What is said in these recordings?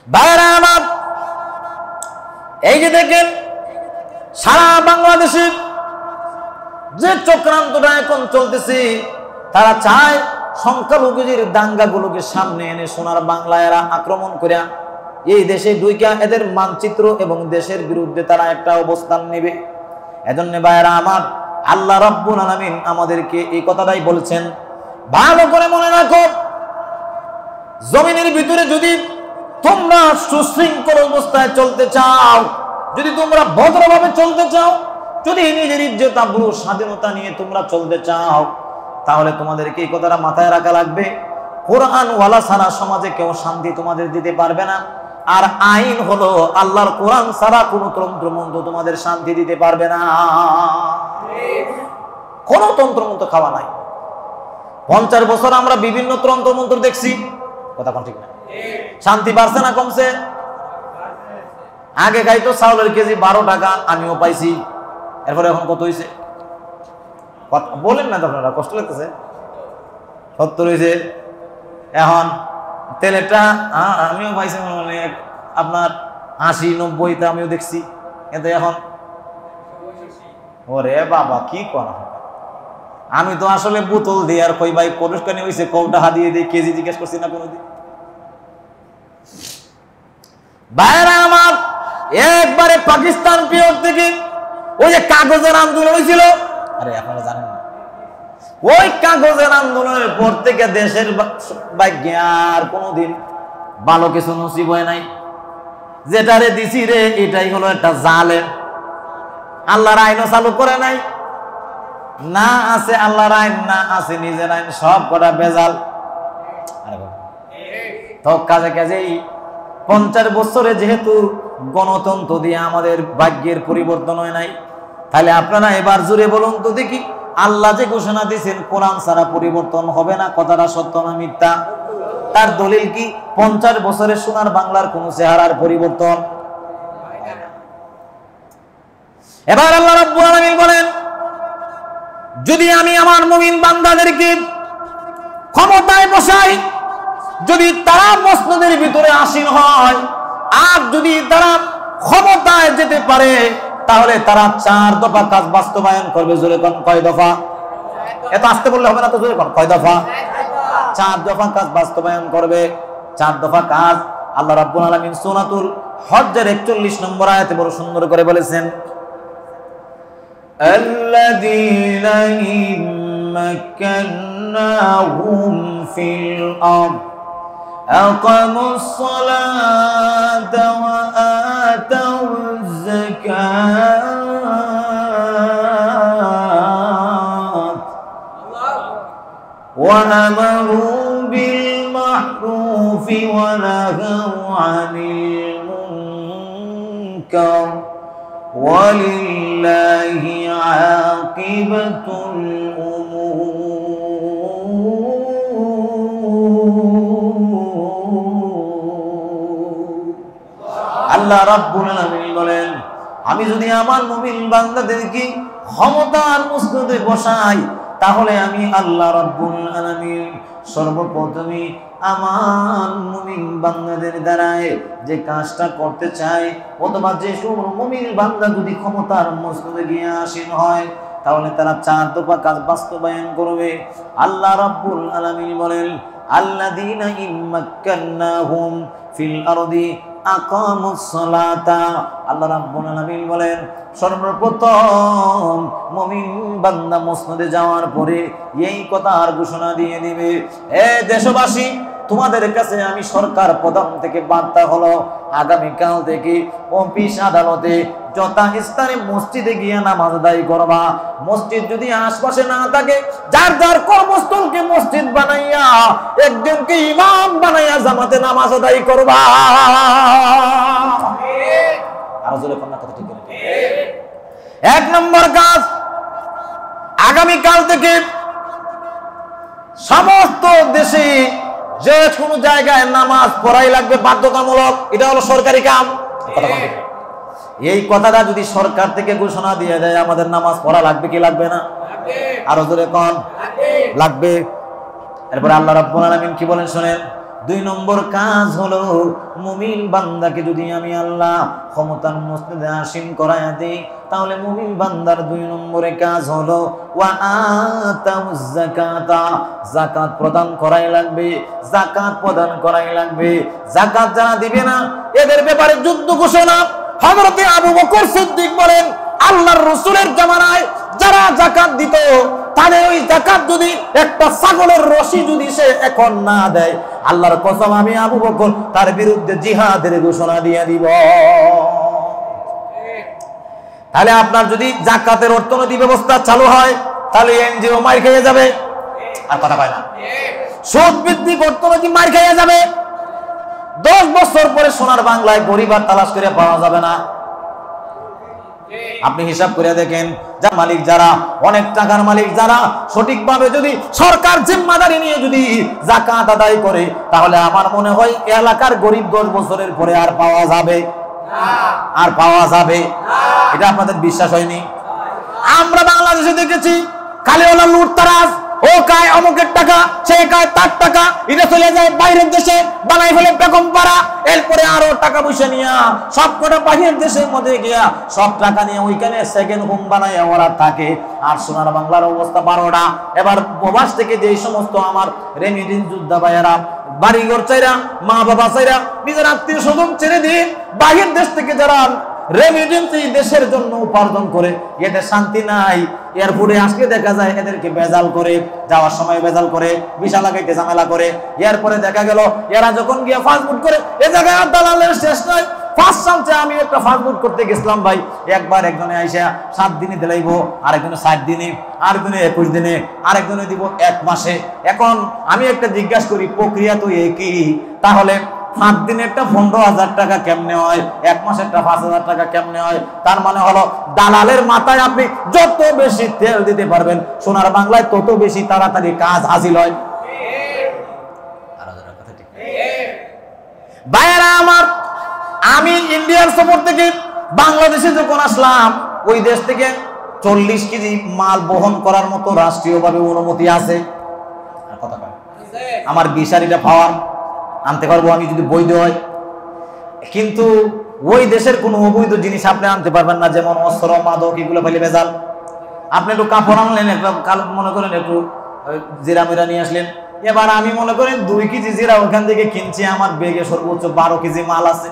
ভাইরা আমার, এই যে দেখেন সারা বাংলাদেশে যে চক্রান্তটা এখন চলতেছে, তারা চায় সংখ্যালঘুদের দাঙ্গাগুলোকে সামনে এনে সোনার বাংলায় এরা আক্রমণ করে এই দেশে দুইটা এদের মানচিত্র এবং দেশের বিরুদ্ধে তারা একটা অবস্থান নেবে। এজন্য ভাইরা আমার, আল্লাহ রাব্বুল আলামিন আমাদেরকে এই কথাটাই বলছেন, ভালো করে মনে রাখো, জমিনের ভিতরে যদি তোমরা সুশৃঙ্খল অবস্থায় চলতে চাও, যদি তোমরা ভদ্রভাবে চলতে চাও, যদি নিজের ইজ্জত আবরু স্বাধীনতা নিয়ে তোমরা চলতে চাও, তাহলে তোমাদেরকে এই কথাটা মাথায় রাখা লাগবে, কোরআন ওয়ালা ছাড়া সমাজে কেউ শান্তি তোমাদের দিতে পারবে না। আর আইন হলো আল্লাহর কোরআন ছাড়া কোনো তন্ত্রমন্ত্র তোমাদের শান্তি দিতে পারবে না। কোনো তন্ত্রমন্ত্র খাওয়া নাই। 50 বছর আমরা বিভিন্ন তন্ত্রমন্ত্র দেখছি, কথা কোন ঠিক না? শান্তি বাড়ছে না কমছে? আগে খাইতো চাউলের কেজি 12 টাকা, আমিও পাইছি, এরপরে এখন কত হয়েছে বলেন না, আপনারা কষ্ট লাগতেছে, 70 হয়েছে। এখন তেলেরটা আমিও পাইছি মানে আপনার 80-90 আমিও দেখছি, কিন্তু এখন ওরে বাবা কি করা। আমি তো আসলে বোতল দিয়ে আর কই ভাই পরিষ্কার হয়েছে কৌটা হাদিয়ে দিয়ে কেজি জিজ্ঞেস করছি না কোনোদিন। বাইরে আমার একবারে পাকিস্তান পিরিয়ড থেকে ওই যে কাগজের আন্দোলন হয়েছিল, আরে আপনারা জানেন না, ওই কাগজের আন্দোলনের পর থেকে দেশের ভাগ্যে আর কোনোদিন ভালো কিছু নসিব হয় নাই। যেটারে দিছি রে এটাই হলো একটা জালেম। আল্লাহর আইনও চালু করে নাই, না আছে আল্লাহর আইন, না আছে নিজের আইন, সব কটা বেজাল। তো কাজে কাজেই 50 বছরে যেহেতু গণতন্ত্র দিয়ে আমাদের ভাগ্যের পরিবর্তন হয় নাই, তাহলে আপনারা এবার জুড়ে বলুন তো দেখি, আল্লাহ যে ঘোষণা দিয়েছেন কোরআন ছাড়া পরিবর্তন হবে না, কথাটা সত্য না মিথ্যা? তার দলিল কি? 50 বছরে সোনার বাংলার কোন চেহারার পরিবর্তন। এবার আল্লাহ রাব্বুল আলামিন বলেন, যদি আমি আমার মুমিন বান্দাদেরকে ক্ষমতায় বসাই, যদি তারা মসনদের ভিতরে আসীন হয়, আর যদি তারা ক্ষমতায় যেতে পারে, তাহলে তারা 4 দফা কাজ বাস্তবায়ন করবে। জোরে কোন কয় দফা? এত আসতে বললে হবে না তো, জোরে কোন কয় দফা? 4 দফা কাজ বাস্তবায়ন করবে। 4 দফা কাজ আল্লাহ রাব্বুল আলামিন সূরাতুল হজ্জের 41 নম্বর আয়াতে বড় সুন্দর করে বলেছেন, আল্লাযীনা ইম্মাক্কান্নাহুম ফিল আরদ আকামুস সালাতা ওয়া আতাউয যাকাত ওয়া আমারু বিল মা'রুফি ওয়া নাহাউ আনিল মুনকার ওয়ালিল্লাহি আকিবাতুল উমুর। আল্লাহ রাব্বুল আলামিন বলেন, আমি যদি আমার মুমিন বান্দাদেরকে ক্ষমতার মসনদে বসাই, তাহলে আমি আল্লাহ রাব্বুল আলামিন সর্বপ্রথমে আমার মুমিন বান্দাদের দ্বারায় যে কাজটা করতে চাই, অথবা যে সমস্ত মুমিন বান্দা যদি ক্ষমতার মসনদে গিয়ে আসীন হয়, তাহলে তারা 4 দফা কাজ বাস্তবায়ন করবে। আল্লাহ রাব্বুল আলামিন বলেন, আল্লাযীনা ইম্মাক্কান্নাহুম ফিল আরদি আকামুস সালাতা। আল্লাহ রাব্বুল আলামিন বলেন, সর্বপ্রথম মুমিন বান্দা মসনদে যাওয়ার পরে এই কথার ঘোষণা দিয়ে দিবে, এ দেশবাসী, তোমাদের কাছে আমি সরকার প্রধান থেকে বার্তা হলো, আগামীকাল থেকে অফিস আদালতে যথাস্থানে মসজিদে গিয়ে নামাজ আদায় করবা। মসজিদ যদি আশপাশে না থাকে, যার যার কর্মস্থলকে মসজিদ বানাইয়া একজনকে ইমাম বানাইয়া জামাতে নামাজ আদায় করবা। আরো জোরে কথা ঠিক আছে? 1 নম্বর কাজ, আগামীকাল থেকে সমস্ত দেশে যে কোনো জায়গায় নামাজ পড়াই লাগবে বাধ্যতামূলক। এটা হলো সরকারি কাম। এই কথাটা যদি সরকার থেকে ঘোষণা দিয়ে দেয়, আমাদের নামাজ পড়া লাগবে কি লাগবে না? আরো জোরে কোন লাগবে। এরপরে আল্লাহ রাব্বুল আলামিন কি বলেন শুনেন, দুই নম্বর কাজ হলো মুমিন বান্দাকে যদি আমি আল্লাহ ক্ষমতার মসজিদে আসীন করায়া দিই, তাহলে মুমিন বান্দার দুই নম্বরে কাজ হলো ওয়া আতাউজ যাকাতা, যাকাত প্রদান করাই লাগবে, যাকাত প্রদান করাই লাগবে। যাকাত যারা দিবে না এদের ব্যাপারে যুদ্ধ ঘোষণা। হযরতে আবু বকর সিদ্দিক বলেন, আল্লাহর রাসূলের জামানায় যারা যাকাত দিত, তাহলে ওই যাকাত যদি একটা ছাগলের রশি যদি সে এখন না দেয়, আল্লাহর কসম আমি আবু বকর তার বিরুদ্ধে জিহাদের ঘোষণা দিয়ে দিব। তাহলে আপনার যদি যাকাতের অর্থনৈতিক ব্যবস্থা চালু হয়, তাহলে এনজিও মার খেয়ে যাবে, আর কথা কয় না। সুদ ভিত্তিক অর্থনৈতিক মার খেয়ে যাবে। 10 বছর পরে সোনার বাংলায় গরিব আর তালাশ করে পাওয়া যাবে না। আপনি হিসাব করে দেখেন, যার মালিক যারা, অনেক টাকার মালিক যারা, সঠিকভাবে যদি সরকার জিম্মাদারি নিয়ে যদি যাকাত আদায় করে, তাহলে আমার মনে হয় এলাকার গরিব 10 বছরের পরে আর পাওয়া যাবে না, আর পাওয়া যাবে না। এটা আপনাদের বিশ্বাস হয়নি? আমরা বাংলাদেশে দেখেছি কালিওয়ালা লুটতারাজ, ও কায় অমুকের টাকা, সে কায় তার টাকা, এটা চলে যায় বাইরের দেশে, বানাই ফেলে বেগম পাড়া, এরপরে আরো টাকা পয়সা নিয়ে সব কটা বাইরের দেশের মধ্যে গিয়া সব টাকা নিয়ে ওইখানে সেকেন্ড হোম বানায় ওরা থাকে। আর সোনার বাংলার অবস্থা 12টা। এবার প্রবাস থেকে যে সমস্ত আমার রেমিটেন্স যোদ্ধা ভাইয়েরা বাড়িঘর চাইরা, মা বাবা চাইরা, নিজের আত্মীয় স্বজন ছেড়ে দিয়ে বাইরের দেশ থেকে যারা রেমিটেন্স এই দেশের জন্য উপার্জন করে, এদের শান্তি নাই। এয়ারপোর্টে আসলে দেখা যায় এদেরকে বেজাল করে, যাওয়ার সময় বেজাল করে, ভিসা লাগাইতে ঝামেলা করে। এরপরে দেখা গেল এরা যখন গিয়ে ফাস্টফুড করে, এ জায়গায় আর দালালের শেষ নয়। ফার্স্ট চান্সে আমি একটা ফাস্টফুড করতে গেছিলাম ভাই, একবার একজনে আইসা 7 দিনে দিলাইব, আরেকজনে 60 দিনে, আরেকজনে 21 দিনে, আরেকজনে দিব 1 মাসে। এখন আমি একটা জিজ্ঞাসা করি, প্রক্রিয়া তো একই, তাহলে 7 দিনেরটা 15,000 টাকা কেমনে হয়, 1 মাসেরটা 5,000 টাকা কেমনে হয়? তার মানে হলো দালালের মাথায় আপনি যত বেশি তেল দিতে পারবেন, সোনার বাংলায় তত বেশি তাড়াতাড়ি কাজ হাসিল হয়। ভাইয়েরা আমার, আমি ইন্ডিয়ার সফর থেকে বাংলাদেশে যখন আসলাম, ওই দেশ থেকে 40 কেজি মাল বহন করার মতো রাষ্ট্রীয়ভাবে অনুমতি আছে। কথা কয়, আমার বিশারিটা পাওয়ার আনতে পারবো আমি যদি বৈধ হয়। কিন্তু ওই দেশের কোনো অবৈধ জিনিস আপনি আনতে পারবেন না, যেমন অস্ত্র, মাদক, এগুলো পাইলে ভেজাল। আপনি একটু কাপড় আনলেন, মনে করেন একটু জিরা মিরা নিয়ে আসলেন। এবার আমি মনে করেন 2 কেজি জিরা ওখান থেকে কিনছি, আমার বেগে সর্বোচ্চ 12 কেজি মাল আছে।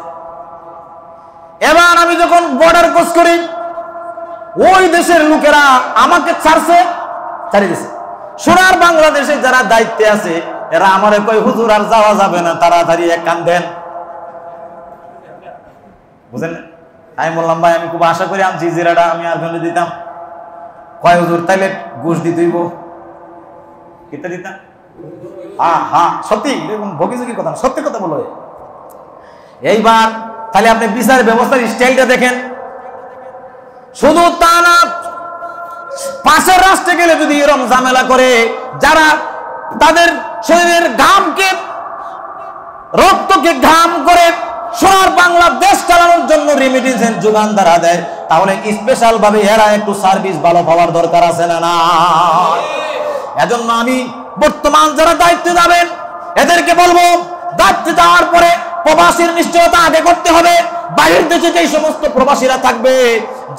এবার আমি যখন বর্ডার ক্রস করি, ওই দেশের লোকেরা আমাকে ছাড়িয়ে দিছে। সোনার বাংলাদেশে যারা দায়িত্বে আছে, এরা আমারে কই, হুজুর আর যাওয়া যাবে না, তাড়াতাড়ি এক কান দেন। বুঝলেন? আমি বললাম, ভাই আমি খুব আশা করি আনছি, জিরাটা আমি আর ফেলে দিতাম। কয় হুজুর তাইলে ঘুষ দিতেইব। কিতা দিতাম? হ্যাঁ সত্যি, ভগিজুকি কথা না, সত্যি কথা বলো। এইবার তাহলে আপনি বিচার ব্যবস্থার স্টাইলটা দেখেন। শুধু তা না, পাশের রাষ্ট্রে গেলে যদি এরকম ঝামেলা করে, যারা তাদের শরীরের ঘামকে, রক্তকে ঘাম করে সোনার বাংলাদেশ চালানোর জন্য রেমিটেন্সের যোগান দ্বারা দেয়, তাহলে স্পেশাল ভাবে এরা একটু সার্ভিস ভালো পাওয়ার দরকার আছে না? এজন্য আমি বর্তমান যারা দায়িত্বে যাবেন, এদেরকে বলবো, দায়িত্বে যাওয়ার পরে প্রবাসীর নিশ্চয়তা আগে করতে হবে। বাইরের দেশে যে সমস্ত প্রবাসীরা থাকবে,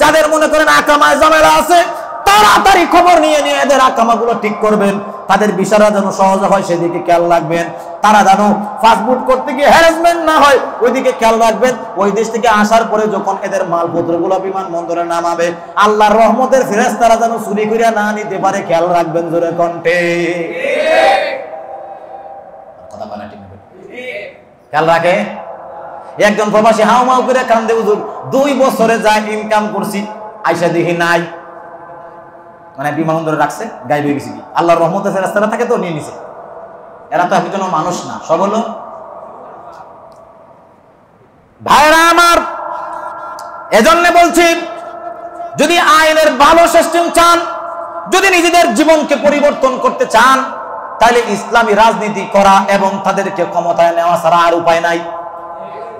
যাদের মনে করেন আকামায় ঝামেলা আছে, তাড়াতাড়ি খবর নিয়ে এদের আকামাগুলো ঠিক করবেন। তাদের বিচারা যেন সহজ হয় সেদিকে খেয়াল রাখবেন। তারা যেন ফাস্টফুড করতে গিয়ে হ্যারাসমেন্ট না হয়, ওইদিকে খেয়াল রাখবেন। ওই দেশ থেকে আসার পরে যখন এদের মালপত্রগুলো বিমানবন্দরে নামাবে, আল্লাহর রহমতের ফেরেশতারা যেন চুরি করে না নিতে পারে, খেয়াল রাখবেন জোরে কণ্ঠে। কথা বলা ঠিক না? খেয়াল রাখে। একজন প্রবাসী হাউমাউ করে কান্দে, হুজুর 2 বছরে যা ইনকাম করছি আইসা দেখি নাই, মানে বিমানবন্দরে রাখছে, গায়েব হয়ে গেছে। কি আল্লাহর রহমতে ফেরেশতারা থাকে তো নিয়ে নিছে। এরা তো একজন মানুষ না, সব হলো। ভাইরা আমার, এজন্য বলছি, যদি আইনের ভালো সিস্টেম চান, যদি নিজেদের জীবনকে পরিবর্তন করতে চান, তাহলে ইসলামী রাজনীতি করা এবং তাদেরকে ক্ষমতায় নেওয়া ছাড়া আর উপায় নাই।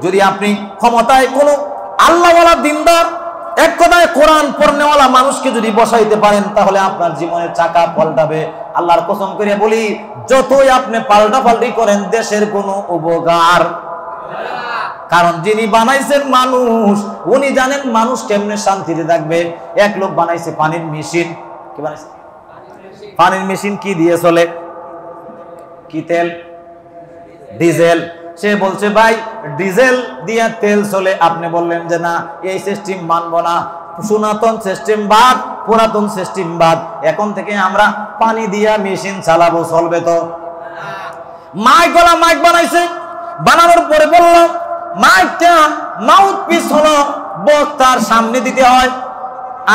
যদি আপনি ক্ষমতায় কোনো আল্লাহওয়ালা দিনদার, এক কথায় কোরআন পড়নেওয়ালা মানুষকে যদি বসাইতে পারেন, তাহলে আপনার জীবনের চাকা পাল্টাবে, আল্লাহর কসম করে বলি, যতই আপনি পাল্টাপাল্টি করেন দেশের কোনো উপকার, কারণ যিনি বানাইছেন মানুষ, উনি জানেন মানুষ কেমনে শান্তিতে থাকবে। এক লোক বানাইছে পানির মেশিন। কি বানাইছে? পানির মেশিন কি দিয়ে চলে? কি তেল? ডিজেল। সে বলছে ভাই ডিজেল দিয়ে তেল চলে। আপনি বললেন যে না, এই সিস্টেম মানবো না, সনাতন সিস্টেম বাদ, পুরাতন সিস্টেম বাদ, এখন থেকে আমরা পানি দিয়া মেশিন চালাবো, চলবে তো? মাইক বানাইছে, বানানোর পরে বলল মাইকটা মাউথ পিস হলো বক্তার সামনে দিতে হয়,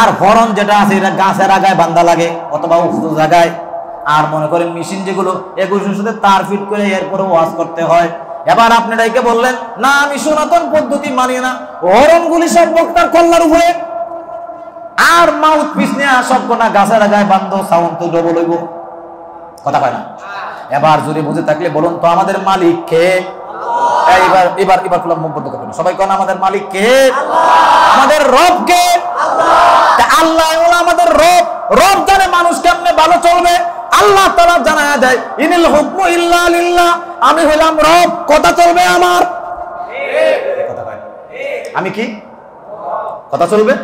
আর হরন যেটা আছে এটা গাছের আগায় বান্ধা লাগে অথবা উঁচু জায়গায়। আর মনে করেন মেশিন যেগুলো, এগুলোর সাথে তার ফিট করে এরপরে ওয়াজ করতে হয়। এবার আপনি এটাকে বললেন না আমি সনাতন পদ্ধতি মানি না, হরনগুলি সব বক্তার কল্লার উপরে, আর মাউথ পিস নিয়ে সব কোনা গাছের আগায় বান্ধ, সাউন্ড তো ডবল হইব। কথা কয় না? এবার যদি বুঝে থাকলে বলুন তো আমাদের মালিক কে? এবার এবার এবার মুখ বন্ধ করবেন সবাই, কোন আমাদের মালিক কে? আমাদের রব কে? আল্লাহ হলো আমাদের রব। রব জানে মানুষ কেমনে ভালো চলবে। আল্লাহ তাআলা জানায়া দেয় ইনিল হুকমু ইল্লা লিল্লাহ, আমি হলাম রব, কথা চলবে আমার। কথা কয় আমি কি? কথা চলবে।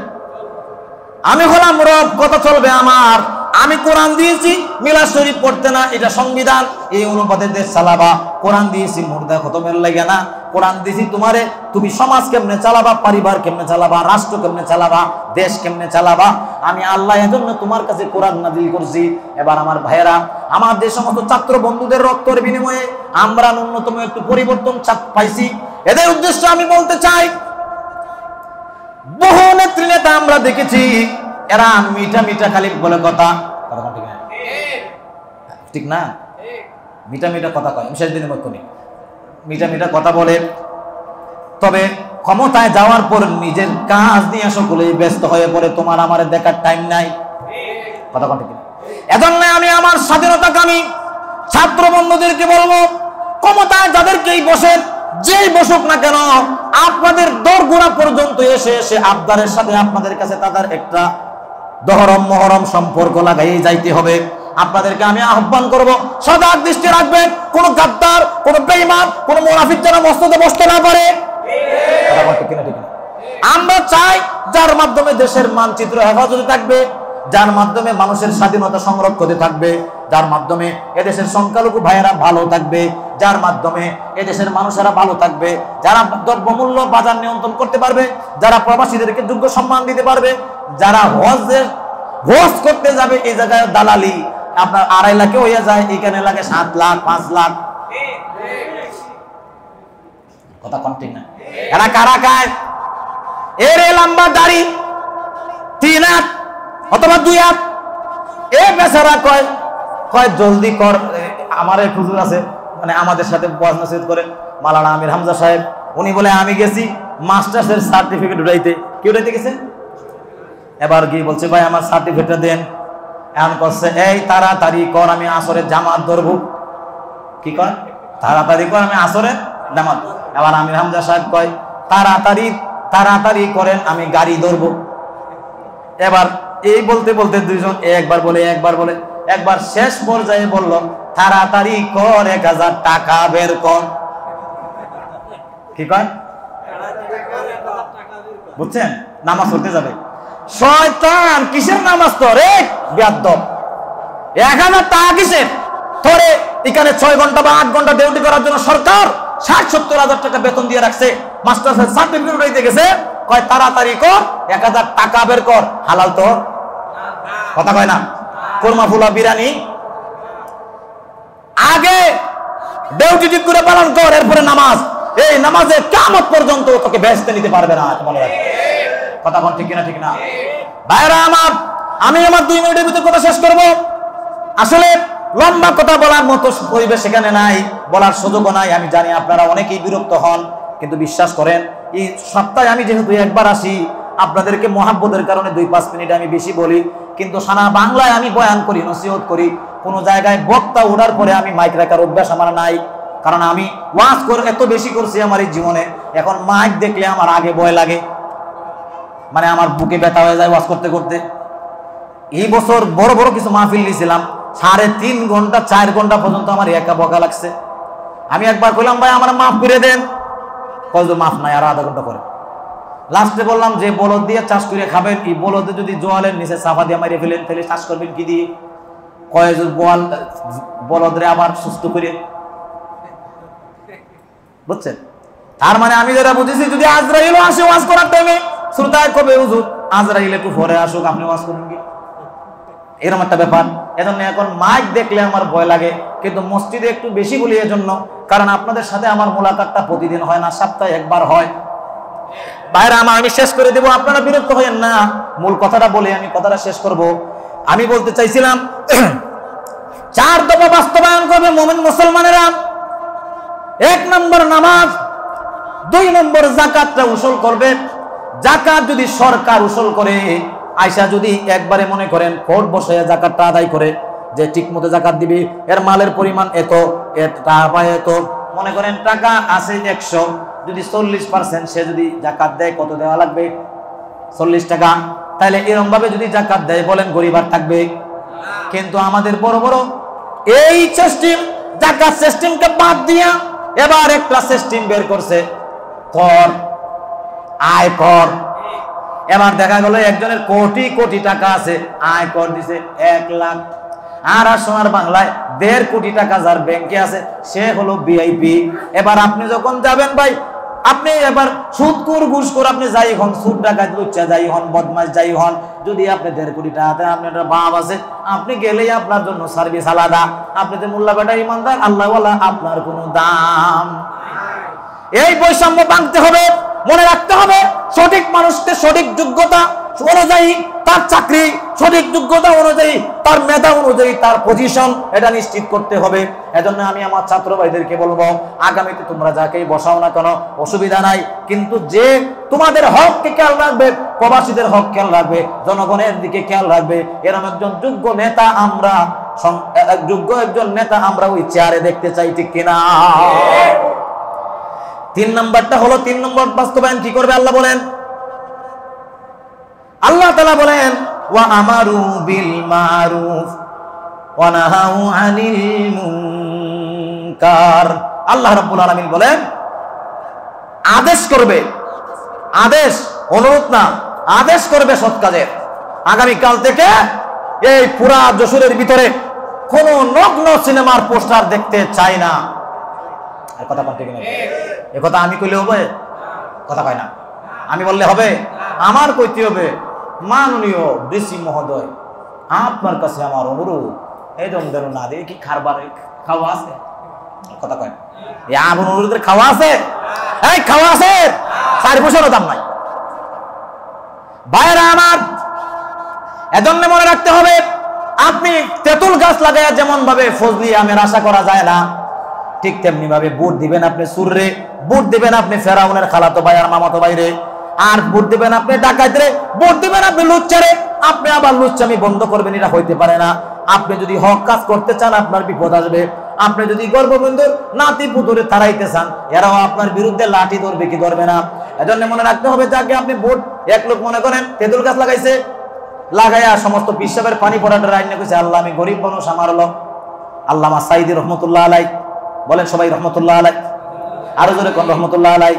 আমি হলাম রব, কথা চলবে আমার। আমি কোরআন দিয়েছি মিলাদ শরীফ পড়তে না, এটা সংবিধান, এই অনুপাতে দেশ চালাবা। কোরআন দিয়েছি মুর্দা খতমের লাগে না, কোরআন দিয়েছি তোমারে, তুমি সমাজ কেমনে চালাবা, পরিবার কেমনে চালাবা, রাষ্ট্র কেমনে চালাবা, দেশ কেমনে চালাবা। আমি আল্লাহ এজন্য তোমার কাছে কোরআন নাযিল করছি। এবার আমার ভাইয়েরা, আমার যে সমস্ত ছাত্র বন্ধুদের রক্তের বিনিময়ে আমরা ন্যূনতম একটু পরিবর্তন পাইছি, এদের উদ্দেশ্যে আমি বলতে চাই, বহু নেত্রী নেতা আমরা দেখেছি, এরা মিঠা মিঠা খালি বলে কথা, ঠিক না? মিঠা মিঠা কথা কয়, শেষ দিনের মধ্যে মিঠা মিঠা কথা বলে, তবে ক্ষমতায় যাওয়ার পর নিজের কাজ নিয়ে সকলেই ব্যস্ত হয়ে পড়ে, তোমার আমার দেখার টাইম নাই। কথা ঠিক। এজন্য আমি আমার স্বাধীনতাকামী ছাত্র বন্ধুদেরকে বলবো, ক্ষমতায় যাদেরকেই বসেন, যেই বসুক না কেন, আপনাদের দোরগোড়া পর্যন্ত এসে এসে আবদারের সাথে আপনাদের কাছে তাদের একটা দহরম মহরম সম্পর্ক লাগাই যাইতে হবে। আপনাদেরকে আমি আহ্বান করব, সজাগ দৃষ্টি রাখবেন, কোন গাদ্দার, কোন বেঈমান, কোন মুনাফিক যেন মসজিদে বসতে না পারে। আমরা চাই যার মাধ্যমে দেশের মানচিত্র হেফাজতে থাকবে, যার মাধ্যমে মানুষের স্বাধীনতা সংরক্ষিত থাকবে, যার মাধ্যমে এদেশের সংখ্যালঘু ভাইয়েরা ভালো থাকবে, যার মাধ্যমে এদেশের মানুষেরা ভালো থাকবে, যারা দ্রব্যমূল্য বাজার নিয়ন্ত্রণ করতে পারবে, যারা প্রবাসীদেরকে যোগ্য সম্মান দিতে পারবে, যারা হজ করতে যাবে, এই জায়গায় দালালি আপনার 2.5 লাখে হয়ে যায়, এখানে লাগে 7 লাখ 5 লাখ। কথা কোন ঠিক না? এরা কারা খায়? এর লম্বা দাড়ি 3 হাত অথবা 2 হাত, এ বেচারা কয় জলদি কর। আমার এক হুজুর আছে, মানে আমাদের সাথে ওয়াজ নসিহত করে, মাওলানা আমির হামজা সাহেব, উনি বলে আমি গেছি মাস্টার্সের সার্টিফিকেট উঠাইতে। কি উঠাইতে গেছে? এবার গিয়ে বলছে ভাই আমার সার্টিফিকেটটা দেন। এমন করছে, এই তাড়াতাড়ি কর, আমি আসরের জামাত ধরবো। কি কয়? তাড়াতাড়ি কর, আমি আসরের জামাত। এবার আমির হামজা সাহেব কয় তাড়াতাড়ি করেন, আমি গাড়ি ধরবো। এবার এই বলতে বলতে দুইজন একবার বলে একবার শেষ পর্যায়ে বলল, তাড়াতাড়ি কর, 1000 টাকা বের কর। কি কয়? বুঝছেন? নামাজ পড়তে যাবে। শয়তান, কিসের নামাজ তোর? বেয়াদব, 1000 টাকা কিসের? তোরে এখানে 6 ঘন্টা বা 8 ঘন্টা ডিউটি করার জন্য সরকার 60-70 হাজার টাকা বেতন দিয়ে রাখছে, মাস্টার্সের সার্টিফিকেট উঠাইতে গেছে, কয় তাড়াতাড়ি কর, 1000 টাকা বের কর। হালাল তো? কথা কয় না? কোরমা ফুলা বিরিয়ানি আগে ডিউটি ঠিক করে পালন কর, এরপরে নামাজ। এই নামাজে কিয়ামত পর্যন্ত তোকে বেহেশতে নিতে পারবে না। মনে রাখ, কথা কোন ঠিক কিনা? ঠিক না? ভাইরা আমার, আমি আমার 2 মিনিটের ভিতরে কথা শেষ করব। আসলে লম্বা কথা বলার মতো পরিবেশ সেখানে নাই, বলার সুযোগও নাই। আমি জানি আপনারা অনেকেই বিরক্ত হন, কিন্তু বিশ্বাস করেন, এই সপ্তাহে আমি যেহেতু একবার আসি, আপনাদেরকে মহাব্বতের কারণে 2-5 মিনিট আমি বেশি বলি, কিন্তু সারা বাংলায় আমি বয়ান করি, নসিহত করি। কোনো জায়গায় বক্তা ওঠার পরে আমি মাইক রাখার অভ্যাস আমার নাই, কারণ আমি ওয়াজ করে এত বেশি করছি আমার এই জীবনে। এখন মাইক দেখলে আমার আগে ভয় লাগে, মানে আমার বুকে ব্যথা হয়ে যায় ওয়াজ করতে করতে। এই বছর বড় বড় কিছু মাহফিল নিয়েছিলাম, 3.5 ঘন্টা 4 ঘন্টা পর্যন্ত আমার একা বকা লাগছে। আমি একবার কইলাম ভাই আমার মাফ করে দেন, কয় যে মাফ নাই, আর আধা ঘন্টা পরে। লাস্টে বললাম যে বলদ দিয়ে চাষ করে খাবেন, এই বলদে যদি জোয়ালের নিচে চাপা দিয়ে মারিয়ে ফেলেন তাহলে চাষ করবেন কি দিয়ে? কয় যে বলদরে আবার সুস্থ করে, বুঝছেন? তার মানে আমি যেটা বুঝেছি, যদি আজরাইল আসে ওয়াজ করার টাইমে, শ্রোতায় কবে হুজুর আজরাইল একটু পরে আসুক, আপনি ওয়াজ করুন কি, এরকম একটা ব্যাপার। এজন্য এখন মাইক দেখলে আমার ভয় লাগে, কিন্তু মসজিদে একটু বেশি বলি এজন্য, কারণ আপনাদের সাথে আমার মোলাকাতটা প্রতিদিন হয় না, সপ্তাহে একবার হয়। ভাইরা আমার, আমি শেষ করে দেব, আপনারা বিরক্ত হবেন না, মূল কথাটা বলে আমি কথাটা শেষ করব। আমি বলতে চাইছিলাম 4 দফা বাস্তবায়ন করবে মুমিন মুসলমানেরা। 1 নম্বর নামাজ, 2 নম্বর যাকাতটা উসুল করবে। যাকাত যদি সরকার উসুল করে, আয়সা যদি একবারে মনে করেন কোর্ট বসে যাকাতটা আদায় করে, যে ঠিক মতো যাকাত দিবি, এর মালের পরিমাণ এত, এত, মনে করেন টাকা আছে 100, যদি 40% সে যদি যাকাত দেয়, কত দেওয়া লাগবে? 40 টাকা। তাহলে এরকম ভাবে যদি যাকাত দেয়, বলেন গরিব আর থাকবে? কিন্তু আমাদের বড় বড় এই সিস্টেম, যাকাত সিস্টেমকে বাদ দিয়া এবার একটা সিস্টেম বের করছে, কর, আয় কর। এবার দেখা গেল একজনের কোটি কোটি টাকা আছে, আয় কর দিছে 1 লাখ। আর সোনার বাংলায় 1.5 কোটি টাকা যার ব্যাংকে আছে, সে হলো ভিআইপি। এবার আপনি যখন যাবেন ভাই, আপনি এবার সুদখোর ঘুষখোর আপনি যাই হন, সুদ ডাকাত লুচ্চা যাই হন, বদমাশ যাই হন, যদি আপনি 1.5 কোটি টাকাতে আপনার বাপ আছে, আপনি গেলেই আপনার জন্য সার্ভিস আলাদা। আপনি যে মোল্লা বেটা ইমানদার আল্লাহওয়ালা, আপনার কোনো দাম। এই বৈষম্য ভাঙতে হবে, মনে রাখতে হবে, সঠিক মানুষকে সঠিক যোগ্যতা অনুযায়ী তার চাকরি, সঠিক যোগ্যতা অনুযায়ী তার মেধা অনুযায়ী তার পজিশন, এটা নিশ্চিত করতে হবে। এজন্য আমি আমার ছাত্র ভাইদেরকে বলবো, আগামীতে তোমরা যাকেই বসাও না কেন অসুবিধা নাই, কিন্তু যে তোমাদের হককে খেয়াল রাখবে, প্রবাসীদের হক খেয়াল রাখবে, জনগণের দিকে খেয়াল রাখবে, এরকম একজন যোগ্য নেতা আমরা, যোগ্য একজন নেতা আমরা ওই চেয়ারে দেখতে চাই, ঠিক কিনা? 3 নম্বরটা হলো, 3 নম্বর বাস্তবায়ন কি করবে আল্লাহ বলেন? আল্লাহ তাআলা বলেন, ওয়া আমারু বিল মারুফ ওয়া নাহাউ আনিল মুনকার। আল্লাহ রাব্বুল আলামিন বলেন, আদেশ করবে, আদেশ, অনুরোধ না, আদেশ করবে সৎ কাজের। আগামী কাল থেকে এই পুরা যশোরের ভিতরে কোন নগ্ন সিনেমার পোস্টার দেখতে চাই না। আর কথা বলতে গেলে এ কথা আমি কইলে হবে? কথা কয় না, আমি বললে হবে? আমার কইতে হবে, মাননীয় ডিসি মহোদয়, আপনার কাছে আমার অনুরোধ, এই ধরনের না দিয়ে কি খাবার খাওয়া আছে? কথা কয় না, আমার অনুরোধের খাওয়া আছে? এই খাওয়া আছে, 4 পয়সারও দাম নাই। ভাইরা আমার, এজন্য মনে রাখতে হবে, আপনি তেঁতুল গাছ লাগাইয়া যেমন ভাবে ফজলি আমের আশা করা যায় না, ঠিক তেমনি ভাবে ভোট দিবেন আপনি সুররে, ভোট দিবেন আপনি ফেরাউনের খালাতো ভাই আর মামাতো ভাইরে, আর ভোট দিবেন আপনি ডাকাতরে, ভোট দিবেন আপনি লুচ্চারে। আপনি আবার লুচ্চামি বন্ধ করবেন, এটা হইতে পারে না। আপনি যদি হক কাজ করতে চান, আপনার বিপদ আসবে। আপনি যদি গর্ববন্ধুর নাতি পুতুরে তাড়াইতে চান, এরাও আপনার বিরুদ্ধে লাঠি ধরবে, কি ধরবে না? এজন্য মনে রাখতে হবে, যাকে আপনি ভোট, এক লোক মনে করেন তেঁতুল গাছ লাগাইছে, লাগাইয়া সমস্ত পিসাবের পানি পড়াটা রাইনে কইছে, আল্লাহ আমি গরিব মানুষ, আমার হলো আল্লামা সাইদি রহমতুল্লাহ আলাই, বলেন সবাই রহমতুল্লাহ আলাই, আরো জোরে কোন রহমতুল্লাহ আলাই।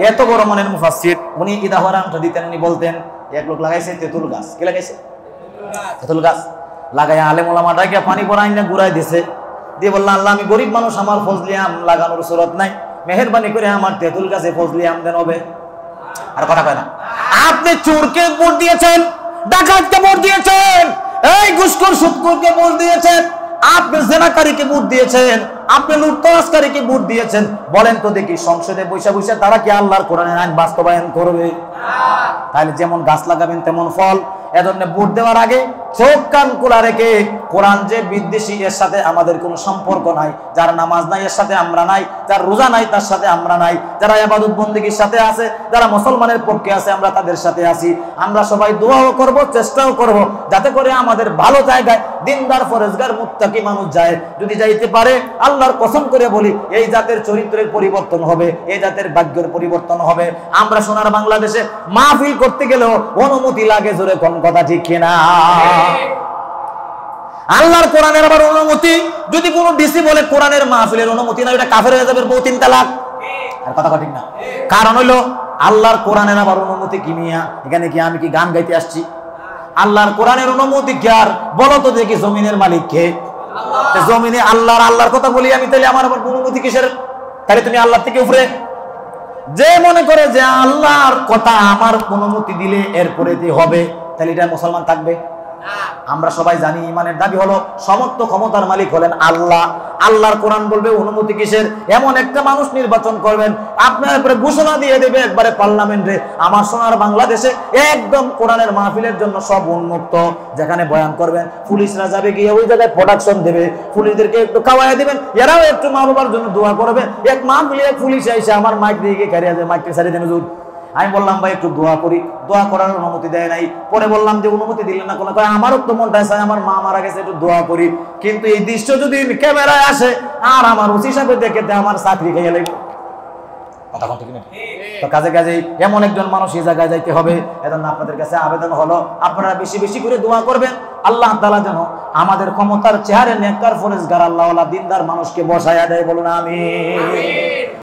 এত বড় মনের মুফাসসির, উনি উদাহরণটা দিতেন, উনি বলতেন, এক লোক লাগাইছে তেঁতুল গাছ। কি লাগাইছে? তেঁতুল গাছ লাগাইয়া আলেম ওলামা ডাকিয়া পানি পড়াই না ঘুরাই দিছে, দিয়ে বললাম, আল্লাহ আমি গরিব মানুষ, আমার ফজলি আম লাগানোর সুরত নাই, মেহেরবানি করে আমার তেঁতুল গাছে ফজলি আম দেন হবে। আর কথা কয় না। আপনি চোরকে ভোট দিয়েছেন, ডাকাতকে ভোট দিয়েছেন, এই ঘুষখোর সুদখোরকে ভোট দিয়েছেন, আপনি জেনাকারীকে ভোট দিয়েছেন, আপনি লুটতরাজকারীকে ভোট দিয়েছেন। বলেন তো দেখি, সংসদে বৈশা বৈশা তারা কি আল্লাহর কোরআনের আইন বাস্তবায়ন করবে? তাহলে যেমন গাছ লাগাবেন তেমন ফল। এজন্য ভোট দেওয়ার আগে চোখ কান খোলা রেখে, কোরআন যে বিদ্বেষী, এর সাথে আমাদের কোনো সম্পর্ক নাই। যার নামাজ নাই এর সাথে আমরা নাই, যার রোজা নাই তার সাথে আমরা নাই, যারা ইবাদত বন্দেগীর সাথে আছে, যারা মুসলমানের পক্ষে আছে, আমরা তাদের সাথে আছি। আমরা সবাই দোয়াও করব, চেষ্টাও করব, যাতে করে আমাদের ভালো জায়গায় দিনদার ফরেজগার মুত্তাকি মানুষ যায়। যদি যাইতে পারে, আল্লাহর কসম করে বলি, এই জাতের চরিত্রের পরিবর্তন হবে, এই জাতের ভাগ্যের পরিবর্তন হবে। আমরা সোনার বাংলাদেশে মাহফিল করতে গেলেও অনুমতি লাগে, জোরে কোন কথা ঠিক কিনা? আল্লাহর কোরআনের আবার অনুমতি, যদি কোনো ডিসি বলে কোরআনের মাহফিলের অনুমতি না, এটা কাফের হয়ে যাবে, বউ 3 তালাক। আর কথা ঠিক না? কারণ হইলো আল্লাহর কোরআনের আবার অনুমতি কি মিয়া? এখানে কি আমি কি গান গাইতে আসছি? আল্লাহর কোরআনের অনুমতি কি? আর বলো তো দেখি জমিনের মালিক কে? জমিনে আল্লাহর কথা বলি আমি, তাহলে আমার আবার অনুমতি কিসের? তাহলে তুমি আল্লাহ থেকে উপরে। যে মনে করে যে আল্লাহর কথা আমার অনুমতি দিলে এরপরে যে হবে, তাহলে এটা মুসলমান থাকবে? আমরা সবাই জানি ইমানের দাবি হলো সমস্ত ক্ষমতার মালিক হলেন আল্লাহ। আল্লাহর কোরআন বলবে অনুমতি কিসের? এমন একটা মানুষ নির্বাচন করবেন, আপনার উপরে ঘোষণা দিয়ে দেবে একবারে পার্লামেন্টে, আমার সোনার বাংলাদেশে একদম কোরআনের মাহফিলের জন্য সব উন্মুক্ত। যেখানে বয়ান করবেন পুলিশরা যাবে গিয়ে ওই জায়গায় প্রোডাকশন দেবে, পুলিশদেরকে একটু খাওয়াই দিবেন, এরাও একটু মা বাবার জন্য দোয়া করবে। এক মাহফিলে এক পুলিশ এসে আমার মাইক দিয়ে গিয়ে ক্যারিয়ার মাইকটা সারিয়ে দেন হুজুর। আমি বললাম ভাই একটু দোয়া করি, দোয়া করার অনুমতি দেয় নাই। পরে বললাম যে অনুমতি দিলেন না কোনো, আমারও তো মনটা চায় আমার মা মারা গেছে একটু দোয়া করি, কিন্তু এই দৃশ্য যদি ক্যামেরায় আসে আর আমার ওসি সাহেব দেখে আমার চাকরি খেয়ে লাগবে। কথা কথা কিনা? তো কাজে কাজে এমন একজন মানুষ এই জায়গায় যাইতে হবে। এজন্য আপনাদের কাছে আবেদন হলো আপনারা বেশি বেশি করে দোয়া করবেন, আল্লাহ তাআলা যেন আমাদের ক্ষমতার চেহারে নেককার ফরেজগার আল্লাহওয়ালা দিনদার মানুষকে বসায়া দেয়। বলুন আমিন।